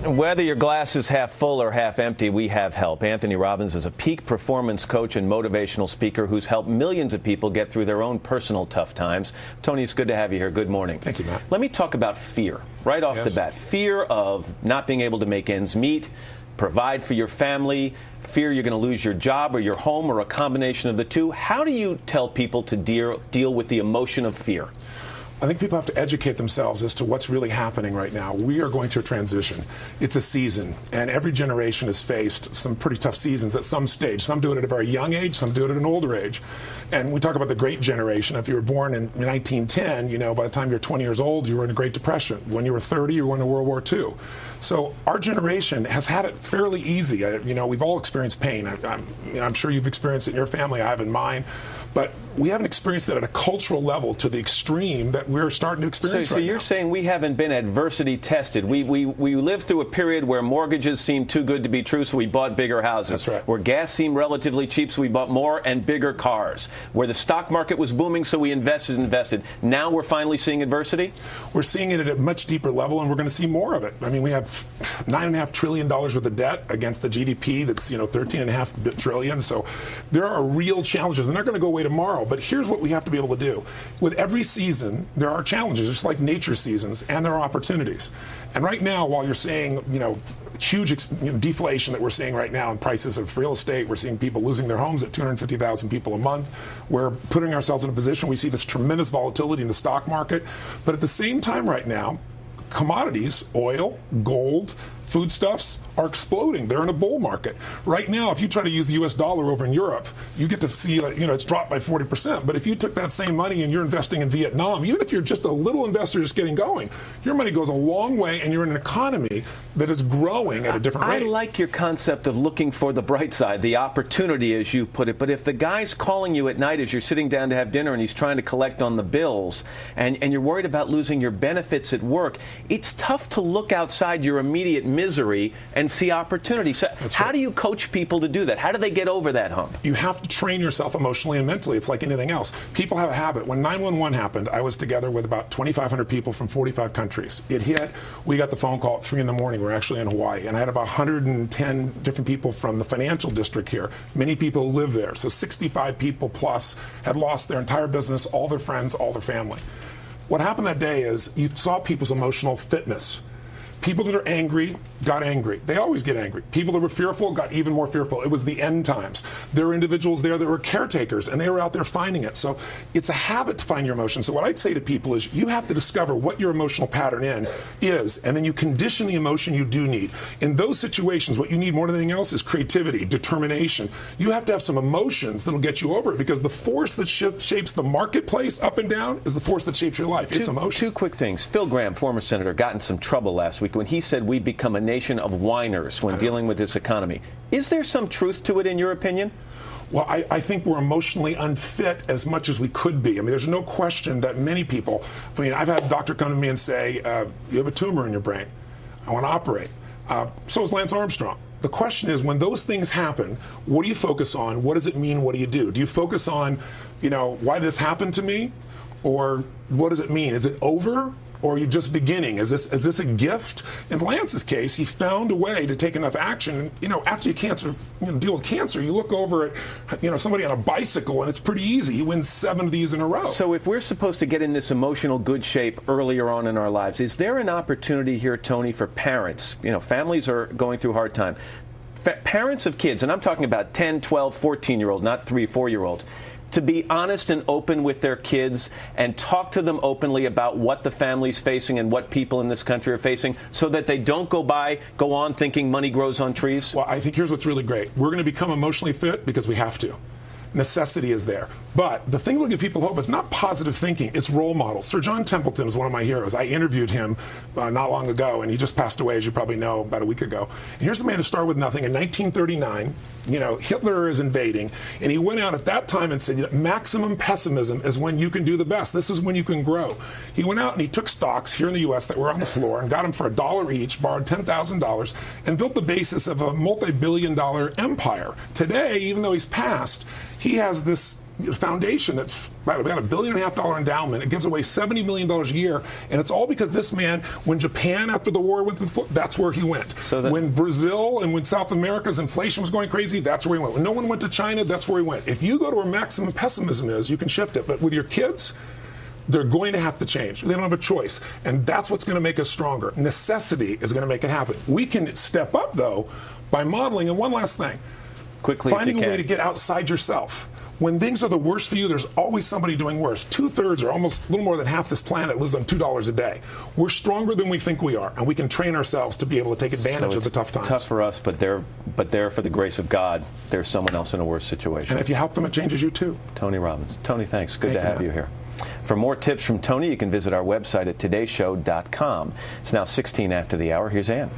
Whether your glass is half full or half empty, we have help. Anthony Robbins is a peak performance coach and motivational speaker who's helped millions of people get through their own personal tough times. Tony, it's good to have you here. Good morning. Thank you, Matt. Let me talk about fear right off the bat. Fear of not being able to make ends meet, provide for your family, fear you're going to lose your job or your home or a combination of the two. How do you tell people to deal with the emotion of fear? I think people have to educate themselves as to what's really happening right now. We are going through a transition. It's a season, and every generation has faced some pretty tough seasons at some stage. Some do it at a very young age, some do it at an older age. And we talk about the Great Generation. If you were born in 1910, by the time you're 20 years old, you were in a Great Depression. When you were 30, you were in World War II. So our generation has had it fairly easy. We've all experienced pain. I'm sure you've experienced it in your family. I have in mine. But we haven't experienced it at a cultural level to the extreme that we're starting to experience so right you're now. saying we haven't been adversity tested. We lived through a period where mortgages seemed too good to be true, so we bought bigger houses. That's right. Where gas seemed relatively cheap, so we bought more and bigger cars. Where the stock market was booming, so we invested. Now we're finally seeing adversity? We're seeing it at a much deeper level, and we're going to see more of it. I mean, we have $9.5 trillion worth of debt against the GDP that's, $13.5 trillion. So there are real challenges. They're not going to go away tomorrow, but here's what we have to be able to do. With every season, there are challenges, just like nature seasons, and there are opportunities. And right now, while you're seeing, huge deflation that we're seeing right now in prices of real estate, we're seeing people losing their homes at 250,000 people a month. We're putting ourselves in a position, we see this tremendous volatility in the stock market. But at the same time right now, commodities, oil, gold, foodstuffs are exploding. They're in a bull market. Right now, if you try to use the U.S. dollar over in Europe, you get to see, it's dropped by 40%. But if you took that same money and you're investing in Vietnam, even if you're just a little investor just getting going, your money goes a long way, and you're in an economy that is growing at a different rate. I like your concept of looking for the bright side, the opportunity, as you put it. But if the guy's calling you at night as you're sitting down to have dinner and he's trying to collect on the bills, and you're worried about losing your benefits at work, it's tough to look outside your immediate misery and see opportunity. So how do you coach people to do that? How do they get over that hump? You have to train yourself emotionally and mentally. It's like anything else. People have a habit. When 911 happened, I was together with about 2,500 people from 45 countries. It hit. We got the phone call at 3 in the morning. We're actually in Hawaii. And I had about 110 different people from the financial district here. Many people live there. So 65 people plus had lost their entire business, all their friends, all their family. What happened that day is you saw people's emotional fitness. People that are angry got angry. They always get angry. People that were fearful got even more fearful. It was the end times. There were individuals there that were caretakers, and they were out there finding it. So it's a habit to find your emotions. So what I'd say to people is you have to discover what your emotional pattern is, and then you condition the emotion you do need. In those situations, what you need more than anything else is creativity, determination. You have to have some emotions that'll get you over it, because the force that shapes the marketplace up and down is the force that shapes your life. It's emotion. Two quick things. Phil Gramm, former senator, got in some trouble last week when he said we'd become a nation of whiners when dealing with this economy. Is there some truth to it, in your opinion? Well, I think we're emotionally unfit as much as we could be. I mean, there's no question that many people, I've had a doctor come to me and say, you have a tumor in your brain. I want to operate. So is Lance Armstrong. The question is, when those things happen, what do you focus on? What does it mean? What do you do? Do you focus on, why did this happen to me? Or what does it mean? Is it over? Or are you just beginning? Is this a gift? In Lance's case, he found a way to take enough action. After you deal with cancer, you look over at somebody on a bicycle, and it's pretty easy. He wins 7 of these in a row. So if we're supposed to get in this emotional good shape earlier on in our lives, is there an opportunity here, Tony, for parents? Families are going through a hard time. Parents of kids, and I'm talking about 10, 12, 14-year-old, not 3, 4-year-olds, to be honest and open with their kids and talk to them openly about what the family's facing and what people in this country are facing, so that they don't go on thinking money grows on trees? Well, I think here's what's really great. We're going to become emotionally fit because we have to. Necessity is there. But the thing that will give people hope is not positive thinking, it's role models. Sir John Templeton is one of my heroes. I interviewed him not long ago, and he just passed away, as you probably know, about a week ago. And here's a man who started with nothing. In 1939, Hitler is invading, and he went out at that time and said, maximum pessimism is when you can do the best. This is when you can grow. He went out and he took stocks here in the U.S. that were on the floor and got them for $1 each, borrowed $10,000, and built the basis of a multi-billion-dollar empire. Today, even though he's passed, he has this foundation that's about $1.5 billion endowment. It gives away $70 million a year, and it's all because this man, when Japan after the war went to the that's where he went. When Brazil and when South America's inflation was going crazy, that's where he went. When no one went to China, that's where he went. If you go to where maximum pessimism is, you can shift it. But with your kids, they're going to have to change. They don't have a choice. And that's what's going to make us stronger. Necessity is going to make it happen. We can step up, though, by modeling. And one last thing. Quickly, finding a way to get outside yourself. When things are the worst for you, there's always somebody doing worse. 2/3 or almost a little more than half this planet lives on $2 a day. We're stronger than we think we are, and we can train ourselves to be able to take advantage of the tough times. Tough for us, but there, for the grace of God, there's someone else in a worse situation. And if you help them, it changes you too. Tony Robbins. Tony, thanks. Good to have you here. For more tips from Tony, you can visit our website at todayshow.com. It's now 16 after the hour. Here's Ann.